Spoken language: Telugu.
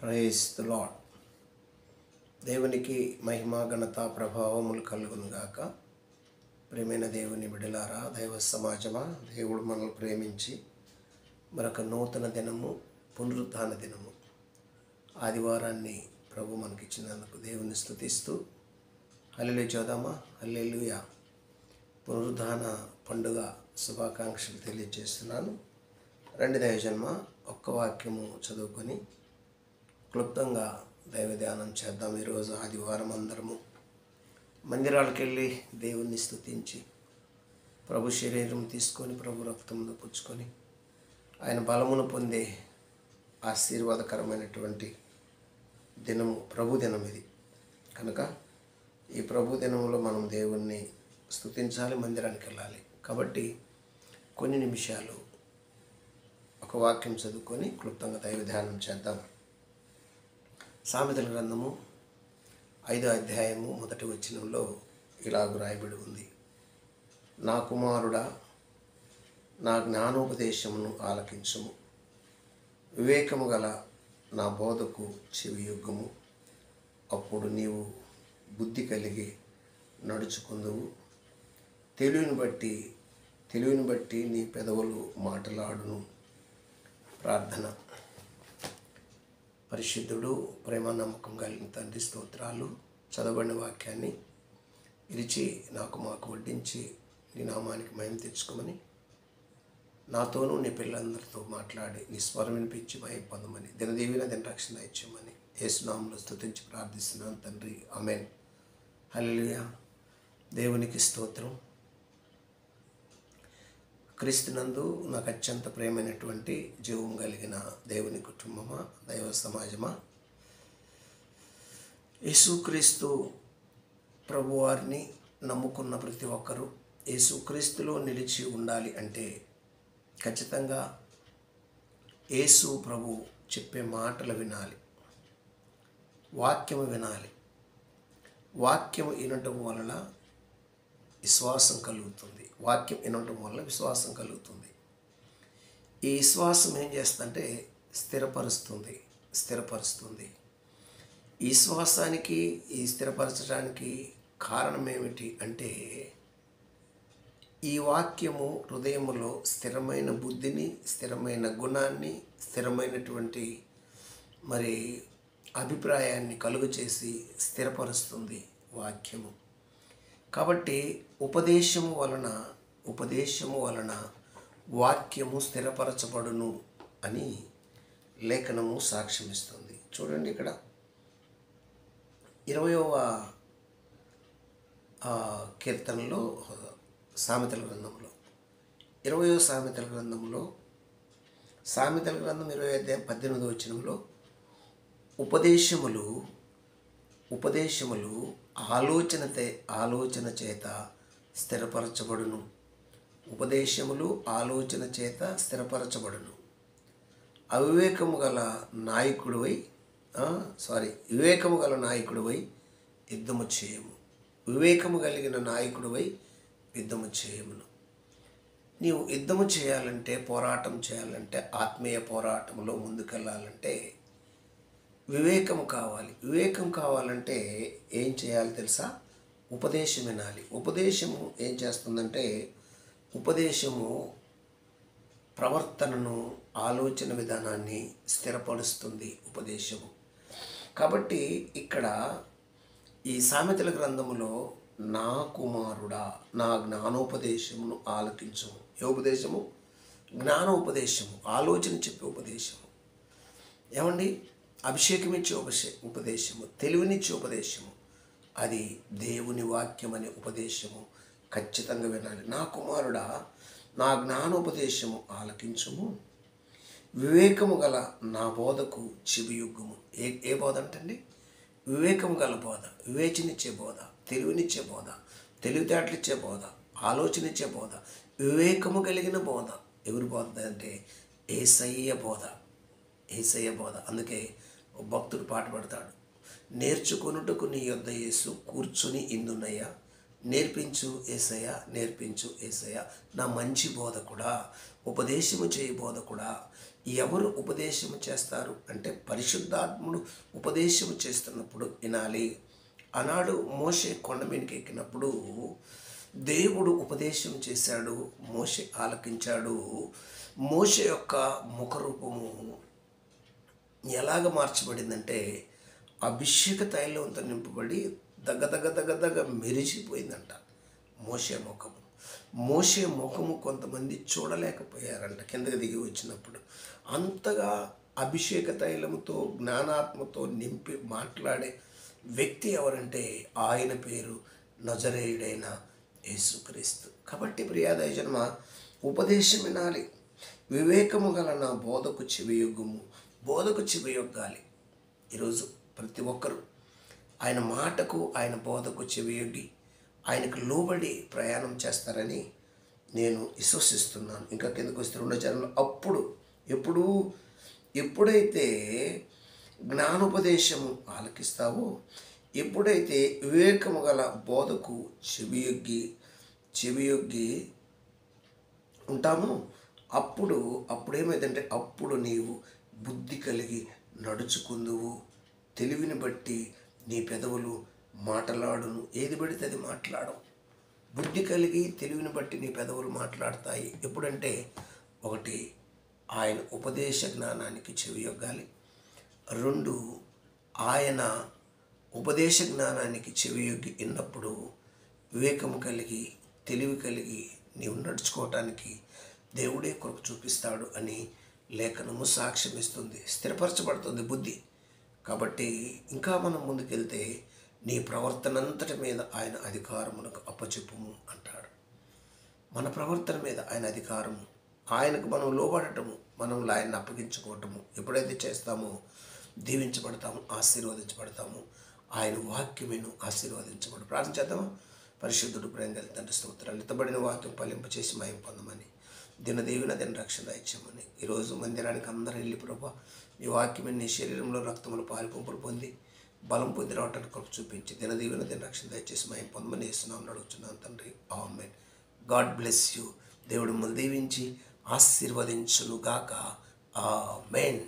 Praise the lord. దేవునికి మహిమ ఘనత ప్రభావములు కలుగునుగాక. ప్రియమైన దేవుని బిడ్డలారా, దైవ సమాజమా, దేవుడు మనల్ని ప్రేమించి మరొక నూతన దినము, పునరుత్థాన దినము, ఆదివారాన్ని ప్రభు మనకిచ్చినందుకు దేవుని స్తుతిస్తూ హల్లెలూయా చూద్దామా. హల్లెలూయా. పునరుత్థాన పండుగ శుభాకాంక్షలు తెలియజేస్తున్నాను. రండి దైవజన్మ ఒక్క వాక్యము చదువుకొని క్లుప్తంగా దైవ ధ్యానం చేద్దాం. ఈరోజు ఆదివారం అందరము మందిరాలకు వెళ్ళి దేవుణ్ణి స్తుతించి ప్రభు శరీరం తీసుకొని ప్రభు రక్తమును పుచ్చుకొని ఆయన బలమును పొందే ఆశీర్వాదకరమైనటువంటి దినము ప్రభు దినం ఇది. కనుక ఈ ప్రభు దినంలో మనం దేవుణ్ణి స్తుతించాలి, మందిరానికి వెళ్ళాలి. కాబట్టి కొన్ని నిమిషాలు ఒక వాక్యం చదువుకొని క్లుప్తంగా దైవ ధ్యానం చేద్దాం. సామెతల గ్రంథము 5వ అధ్యాయము 1వ వచనంలో ఇలాగ రాయబడి ఉంది: నా కుమారుడా, నా జ్ఞానోపదేశమును ఆలకించుము, వివేకము గల నా బోధకు చెవియొగ్గుము, అప్పుడు నీవు బుద్ధి కలిగి నడుచుకుందువు. తెలివిని బట్టి నీ పెదవులు మాటలాడును. ప్రార్థన. పరిశుద్ధుడు, ప్రేమ నమ్మకం కలిగిన తండ్రి, స్తోత్రాలు. చదవబడిన వాక్యాన్ని ఇరిచి మాకు వడ్డించి నీ నామానికి మహిమ తెచ్చుకోమని, నాతోనూ నీ పిల్లలందరితో మాట్లాడి నీ స్వరం వినిపించి మహిమ పొందమని, దినదీవిన దిన రక్షణ ఇచ్చామని యేసునామములో స్తుతించి ప్రార్థిస్తున్నాను తండ్రి. ఆమేన్. హల్లెలూయా. దేవునికి స్తోత్రం. క్రీస్తునందు నాకు అత్యంత ప్రియమైనటువంటి జీవం కలిగిన దేవుని కుటుంబమా, దైవ సమాజమా, యేసుక్రీస్తు ప్రభువారిని నమ్ముకున్న ప్రతి ఒక్కరూ యేసుక్రీస్తులో నిలిచి ఉండాలి అంటే ఖచ్చితంగా యేసు ప్రభు చెప్పే మాటలు వినాలి, వాక్యము వినాలి. వాక్యము వినటం వలన విశ్వాసం కలుగుతుంది. వాక్యం వినటం వల్ల విశ్వాసం కలుగుతుంది. ఈ విశ్వాసం ఏం చేస్తుందంటే స్థిరపరుస్తుంది. ఈ విశ్వాసానికి, ఈ స్థిరపరచడానికి కారణం ఏమిటి అంటే, ఈ వాక్యము హృదయములో స్థిరమైన బుద్ధిని, స్థిరమైన గుణాన్ని, స్థిరమైనటువంటి అభిప్రాయాన్ని కలుగు చేసి స్థిరపరుస్తుంది వాక్యము. కాబట్టి ఉపదేశము వలన వాక్యము స్థిరపరచబడును అని లేఖనము సాక్ష్యమిస్తుంది. చూడండి, ఇక్కడ 20వ కీర్తనలో సామెతల గ్రంథంలో 20వ సామెతల గ్రంథం 20 అధ్యాయం 18వ వచనంలో ఉపదేశములు ఆలోచన చేత స్థిరపరచబడును. ఉపదేశములు ఆలోచన చేత స్థిరపరచబడును. వివేకము గల నాయకుడివై యుద్ధము చేయము. వివేకము కలిగిన నాయకుడివై యుద్ధము చేయమును. నీవు యుద్ధము చేయాలంటే, పోరాటం చేయాలంటే, ఆత్మీయ పోరాటంలో ముందుకెళ్ళాలంటే వివేకం కావాలి. వివేకం కావాలంటే ఏం చేయాలి తెలుసా? ఉపదేశం వినాలి. ఉపదేశము ఏం చేస్తుందంటే, ఉపదేశము ప్రవర్తనను, ఆలోచన విధానాన్ని స్థిరపరుస్తుంది ఉపదేశము. కాబట్టి ఇక్కడ ఈ సామెతల గ్రంథములో నా కుమారుడా, నా జ్ఞానోపదేశమును ఆలకించుము. ఏ ఉపదేశము? జ్ఞానోపదేశము, ఆలోచన చెప్పే ఉపదేశము. ఏమండి? అభిషేకం ఇచ్చే ఉపదేశము, తెలివినిచ్చే ఉపదేశము, అది దేవుని వాక్యం అనే ఉపదేశము ఖచ్చితంగా వినాలి. నా కుమారుడా, నా జ్ఞానోపదేశము ఆలకించుము, వివేకము గల నా బోధకు చెవియొగ్గుము. ఏ బోధ అంటండి? వివేకము గల బోధ, వివేచనిచ్చే బోధ, తెలివినిచ్చే బోధ, తెలివితేటలిచ్చే బోధ, ఆలోచనిచ్చే బోధ, వివేకము కలిగిన బోధ. ఎవరి బోధ అంటే యేసయ్య బోధ. అందుకే భక్తుడు పాట పడతాడు: నేర్చుకొనుటకు నీ యొద్ద యేసు కూర్చుని ఇందునయ్యా, నేర్పించు యేసయ్య, నేర్పించు యేసయ్య, నా మంచి బోధకుడా, ఉపదేశము చేయి బోధకుడా, ఎవరు ఉపదేశం చేస్తారు అంటే పరిశుద్ధాత్ముడు ఉపదేశం చేస్తున్నప్పుడు వినాలి. ఆనాడు మోషే కొండ మీదకి ఎక్కినప్పుడు దేవుడు ఉపదేశం చేశాడు, మోషే ఆలకించాడు. మోషే యొక్క ముఖరూపము ఎలాగ మార్చబడిందంటే అభిషేక తైలంతో నింపబడి దగ్గ మెరిసిపోయిందంట మోషే ముఖము. మోషే ముఖము కొంతమంది చూడలేకపోయారంట కిందకి దిగి వచ్చినప్పుడు. అంతగా అభిషేక తైలముతో జ్ఞానాత్మతో నింపి మాట్లాడే వ్యక్తి ఎవరంటే ఆయన పేరు నజరేయుడైన యేసుక్రీస్తు. కాబట్టి ప్రియాదైజన్మ ఉపదేశం వినాలి. వివేకము గల నా బోధకు చెవియొగ్గుము. బోధకు చెవియొగ్గాలి. ఈరోజు ప్రతి ఒక్కరూ ఆయన మాటకు ఆయన బోధకు చెవియొగ్గి ఆయనకు లోబడి ప్రయాణం చేస్తారని నేను విశ్వసిస్తున్నాను. ఇంకా కిందకు వస్తే 2వ చరణంలో ఎప్పుడైతే జ్ఞానోపదేశము ఆలకిస్తావో, ఎప్పుడైతే వివేకము గల బోధకు చెవియొగ్గి ఉంటామో అప్పుడేమైందంటే అప్పుడు నీవు బుద్ధి కలిగి నడుచుకుందువు. తెలివిని బట్టి నీ పెదవులు మాట్లాడును. ఏది పడితే అది మాట్లాడవు. బుద్ధి కలిగి తెలివిని బట్టి నీ పెదవులు మాట్లాడతాయి. ఎప్పుడంటే 1 ఆయన ఉపదేశ జ్ఞానానికి చెవియొగ్గాలి. 2 ఆయన ఉపదేశ జ్ఞానానికి చెవియొగ్గి విన్నప్పుడు వివేకము కలిగి తెలివి కలిగి నీవు నడుచుకోవటానికి దేవుడే కృప చూపిస్తాడు అని లేఖనము సాక్ష్యం ఇస్తుంది. స్థిరపరచబడుతుంది బుద్ధి. కాబట్టి ఇంకా మనం ముందుకెళ్తే నీ ప్రవర్తన అంతటి మీద ఆయన అధికారమునకు అప్పచెప్పుము అంటాడు. మన ప్రవర్తన మీద ఆయన అధికారము, ఆయనకు మనం లోబడటము, మనం ఆయన్ని అప్పగించుకోవటము ఎప్పుడైతే చేస్తామో దీవించబడతాము, ఆశీర్వదించబడతాము. ఆయన వాక్యమేను ఆశీర్వదించబడు. ప్రార్థన చేద్దామా? పరిశుద్ధుడు ప్రేమ గల తండ్రి స్తోత్రాలు. ఎత్తబడిన వాక్యం ఫలింపచేసి మహిమ పొందమని, దిన రక్షణ ఇచ్చామని, ఈరోజు మందిరానికి అందరూ వెళ్ళి ప్రభా నీ వాక్యమే నీ శరీరంలో రక్తములు పాలిపంపులు పొంది బలం పొంది రావటానికి కృప చూపించి దిన రక్షణ దయచేసి మహిమ పొందమని యేసునామమున అడుగుచున్నాను తండ్రి. ఆమేన్. God bless you. దేవుడు మిమ్మల్ని దీవించి ఆశీర్వదించును గాక. ఆమేన్.